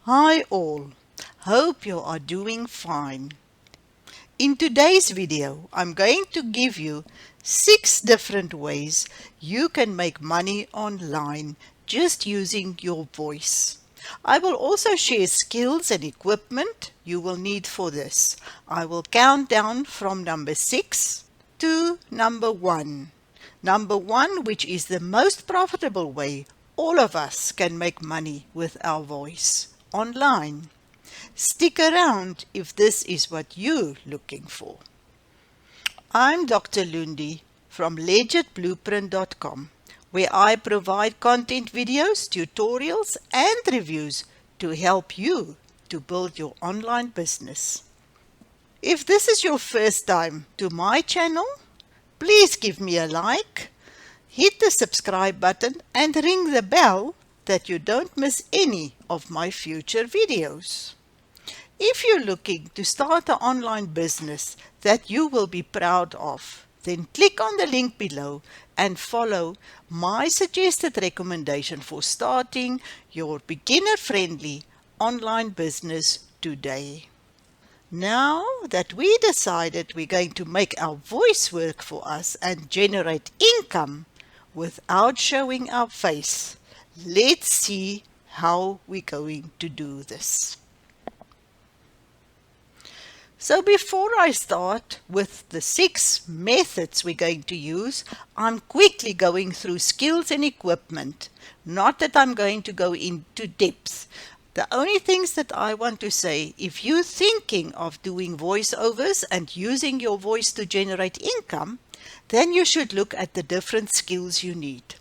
Hi all, hope you are doing fine. In today's video, I'm going to give you 6 different ways you can make money online just using your voice. I will also share skills and equipment you will need for this. I will count down from number 6 to number 1. Number 1, which is the most profitable way all of us can make money with our voice online. Stick around if this is what you're looking for. I'm Dr. Loendi from legitblueprint.com, where I provide content videos, tutorials, and reviews to help you to build your online business. If this is your first time to my channel, please give me a like, hit the subscribe button, and ring the bell that you don't miss any of my future videos. If you're looking to start an online business that you will be proud of, then click on the link below and follow my suggested recommendation for starting your beginner-friendly online business today. Now that we decided we're going to make our voice work for us and generate income without showing our face, let's see how we're going to do this. So before I start with the 6 methods we're going to use, I'm quickly going through skills and equipment. Not that I'm going to go into depth. The only things that I want to say, if you're thinking of doing voiceovers and using your voice to generate income, then you should look at the different skills you need.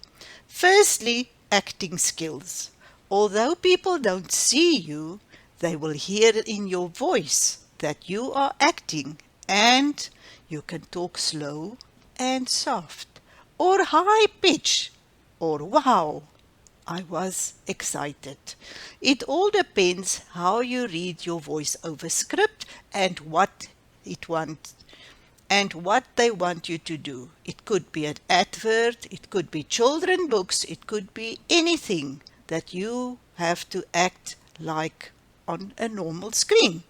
Firstly, acting skills. Although people don't see you, they will hear it in your voice that you are acting, and you can talk slow and soft, or high pitch, or wow, I was excited. It all depends how you read your voiceover script and what they want you to do. It could be an advert, it could be children books, it could be anything that you have to act like on a normal screen.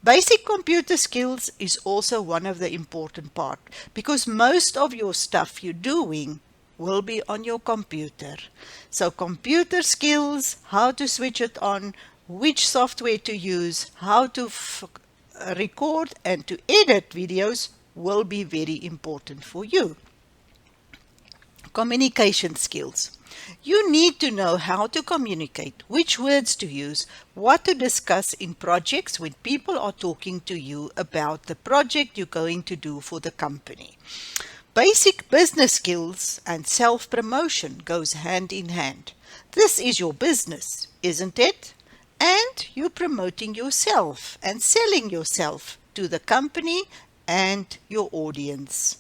Basic computer skills is also one of the important part because most of your stuff you're doing will be on your computer. So computer skills, how to switch it on, which software to use, how to record and to edit videos will be very important for you. Communication skills. You need to know how to communicate, which words to use, what to discuss in projects when people are talking to you about the project you're going to do for the company. Basic business skills and self-promotion goes hand in hand. This is your business, isn't it? And you're promoting yourself and selling yourself to the company and your audience.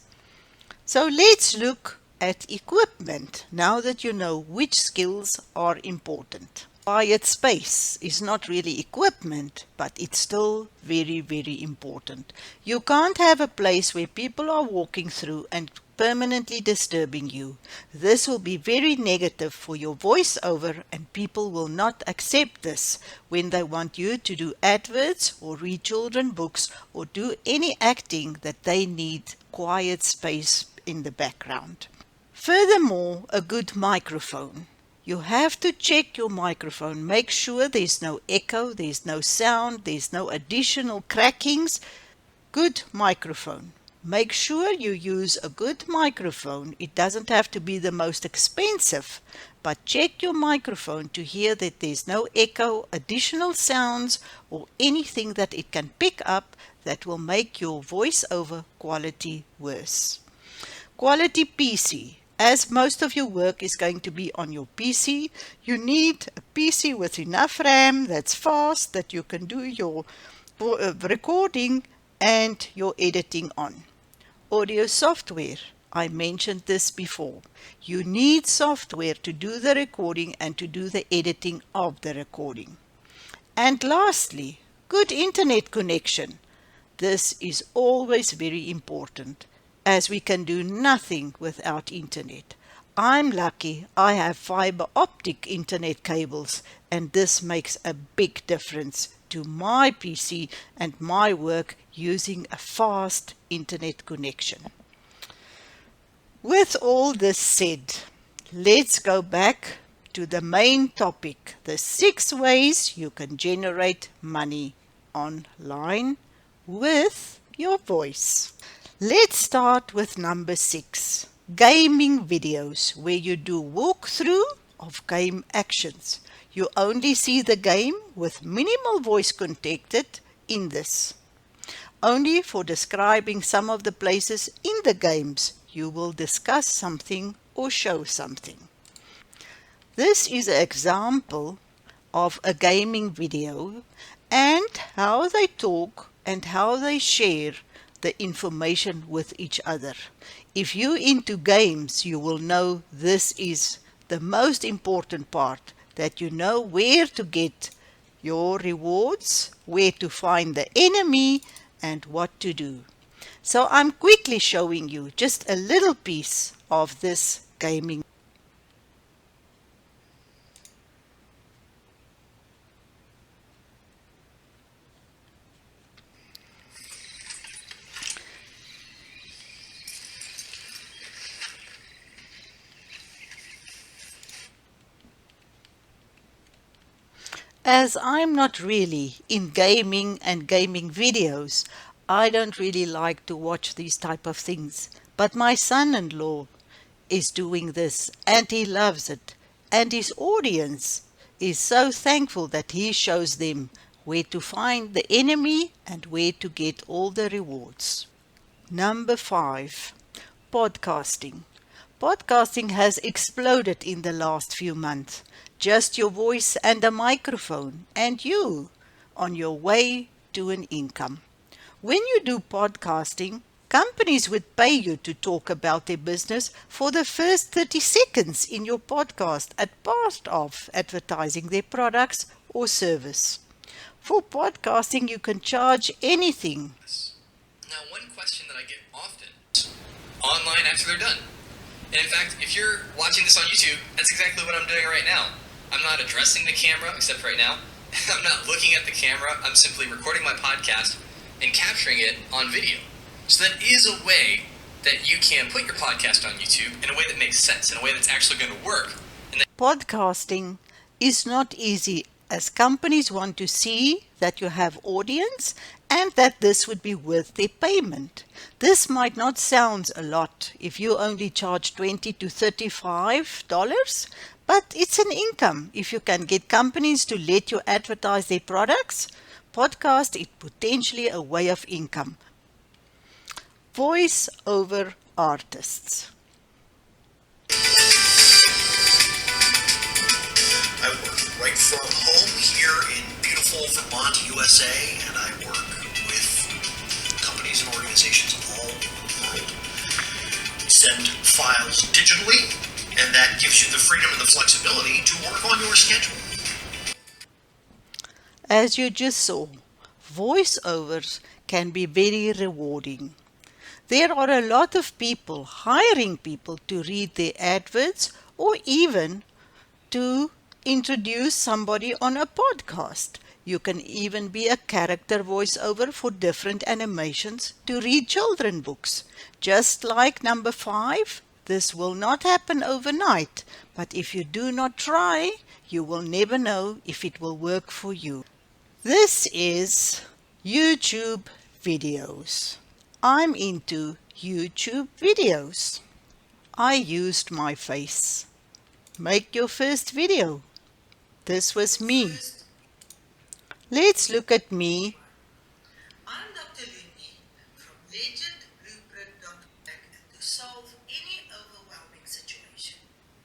So let's look at equipment now that you know which skills are important. Quiet space is not really equipment, but it's still very, very important. You can't have a place where people are walking through and permanently disturbing you. This will be very negative for your voiceover, and people will not accept this when they want you to do adverts or read children books or do any acting that they need quiet space in the background. Furthermore, a good microphone. You have to check your microphone. Make sure there's no echo, there's no sound, there's no additional crackings. Good microphone. Make sure you use a good microphone. It doesn't have to be the most expensive, but check your microphone to hear that there's no echo, additional sounds, or anything that it can pick up that will make your voiceover quality worse. Quality PC. As most of your work is going to be on your PC, you need a PC with enough RAM that's fast that you can do your recording and your editing on. Audio software. I mentioned this before. You need software to do the recording and to do the editing of the recording. And lastly, good internet connection. This is always very important, as we can do nothing without internet. I'm lucky I have fiber optic internet cables, and this makes a big difference to my PC and my work using a fast internet connection. With all this said, let's go back to the main topic, the 6 ways you can generate money online with your voice. Let's start with number 6, gaming videos, where you do walkthrough of game actions. You only see the game with minimal voice connected in this. Only for describing some of the places in the games you will discuss something or show something. This is an example of a gaming video and how they talk and how they share the information with each other. If you're into games, you will know this is the most important part, that you know where to get your rewards, where to find the enemy, and what to do. So I'm quickly showing you just a little piece of this gaming. As I'm not really in gaming and gaming videos, I don't really like to watch these type of things. But my son-in-law is doing this and he loves it. And his audience is so thankful that he shows them where to find the enemy and where to get all the rewards. Number 5, podcasting. Podcasting has exploded in the last few months. Just your voice and a microphone, and you on your way to an income. When you do podcasting, companies would pay you to talk about their business for the first 30 seconds in your podcast as part of advertising their products or service. For podcasting, you can charge anything. Now, one question that I get often is online after they're done. And in fact, if you're watching this on YouTube, that's exactly what I'm doing right now. I'm not addressing the camera, except right now. I'm not looking at the camera. I'm simply recording my podcast and capturing it on video. So that is a way that you can put your podcast on YouTube in a way that makes sense, in a way that's actually going to work. Podcasting is not easy, as companies want to see that you have audience and that this would be worth their payment. This might not sound a lot if you only charge $20 to $35, but it's an income. If you can get companies to let you advertise their products, podcast is potentially a way of income. Voice over artists. I work right from home here in beautiful Vermont, USA, and I work with companies and organizations all over the world. We send files digitally, and that gives you the freedom and the flexibility to work on your schedule. As you just saw, voiceovers can be very rewarding. There are a lot of people hiring people to read their adverts or even to introduce somebody on a podcast. You can even be a character voiceover for different animations to read children books. Just like number 5, this will not happen overnight, but if you do not try, you will never know if it will work for you. This is YouTube videos. I'm into YouTube videos. I used my face. Make your first video. This was me. Let's look at me. I'm Dr. Loendi from legendblueprint.tech to solve any overwhelming situation.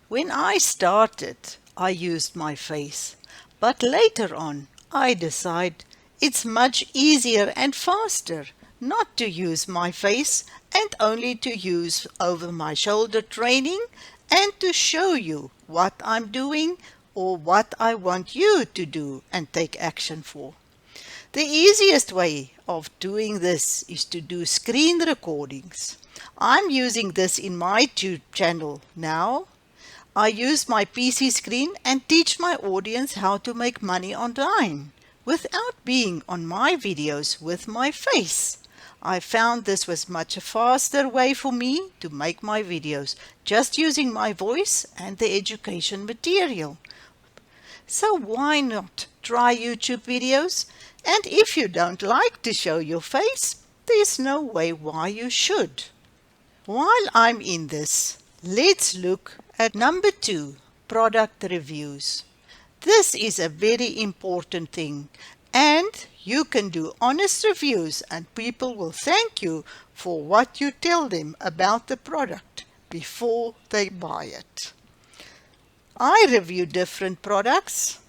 When I started, I used my face, but later on, I decided it's much easier and faster not to use my face and only to use over my shoulder training and to show you what I'm doing or what I want you to do and take action for. The easiest way of doing this is to do screen recordings. I'm using this in my YouTube channel now I use my PC screen and teach my audience how to make money online without being on my videos with my face. I found this was much a faster way for me to make my videos, just using my voice and the education material. So why not try YouTube videos? And if you don't like to show your face, there's no way why you should. While I'm in this, let's look at number 2, product reviews. This is a very important thing, and you can do honest reviews and people will thank you for what you tell them about the product before they buy it. I review different products.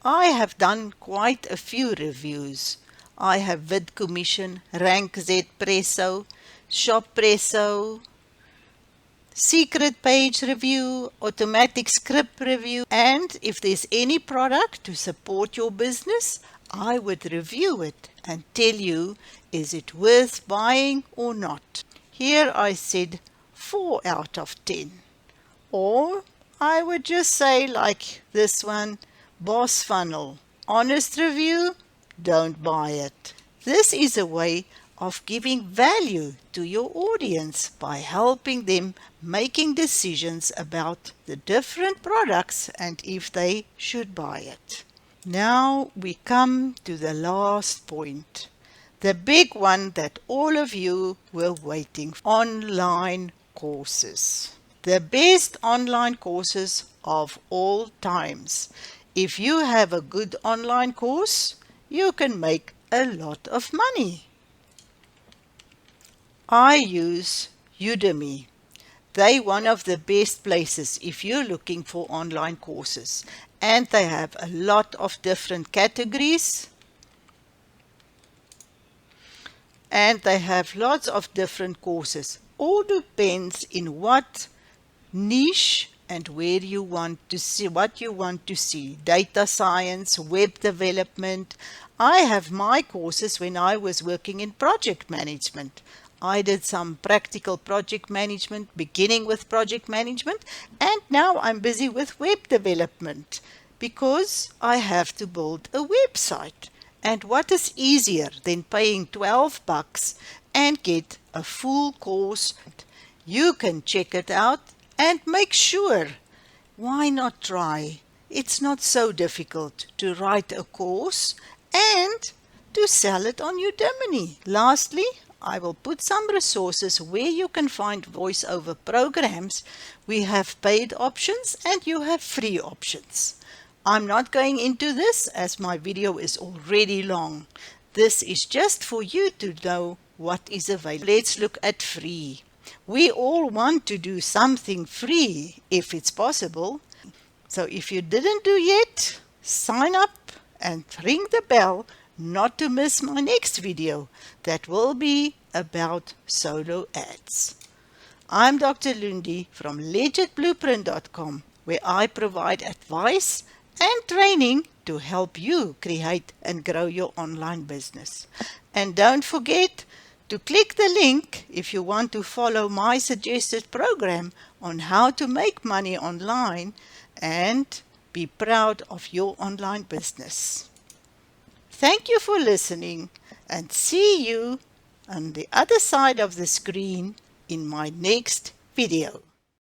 I have done quite a few reviews. I have VidCommission, RankZ Presso, ShopPresso, secret page review, automatic script review, and if there's any product to support your business, I would review it and tell you, is it worth buying or not. Here I said 4 out of 10. Or I would just say like this one, Boss Funnel, honest review, don't buy it. This is a way of giving value to your audience by helping them making decisions about the different products and if they should buy it. Now we come to the last point, the big one that all of you were waiting for, online courses. The best online courses of all times. If you have a good online course, you can make a lot of money. I use Udemy. They're one of the best places if you're looking for online courses. And they have a lot of different categories. And they have lots of different courses. All depends in what niche and where you want to see, what you want to see. Data science, web development. I have my courses when I was working in project management. I did some practical project management, beginning with project management, and now I'm busy with web development because I have to build a website. And what is easier than paying $12 and get a full course? You can check it out and make sure. Why not try? It's not so difficult to write a course and to sell it on Udemy. Lastly, I will put some resources where you can find voiceover programs. We have paid options and you have free options. I'm not going into this as my video is already long. This is just for you to know what is available. Let's look at free. We all want to do something free if it's possible. So if you didn't do yet, sign up and ring the bell not to miss my next video that will be about solo ads. I'm Dr. Loendi from legitblueprint.com, where I provide advice and training to help you create and grow your online business. And don't forget to click the link if you want to follow my suggested program on how to make money online and be proud of your online business. Thank you for listening and see you on the other side of the screen in my next video.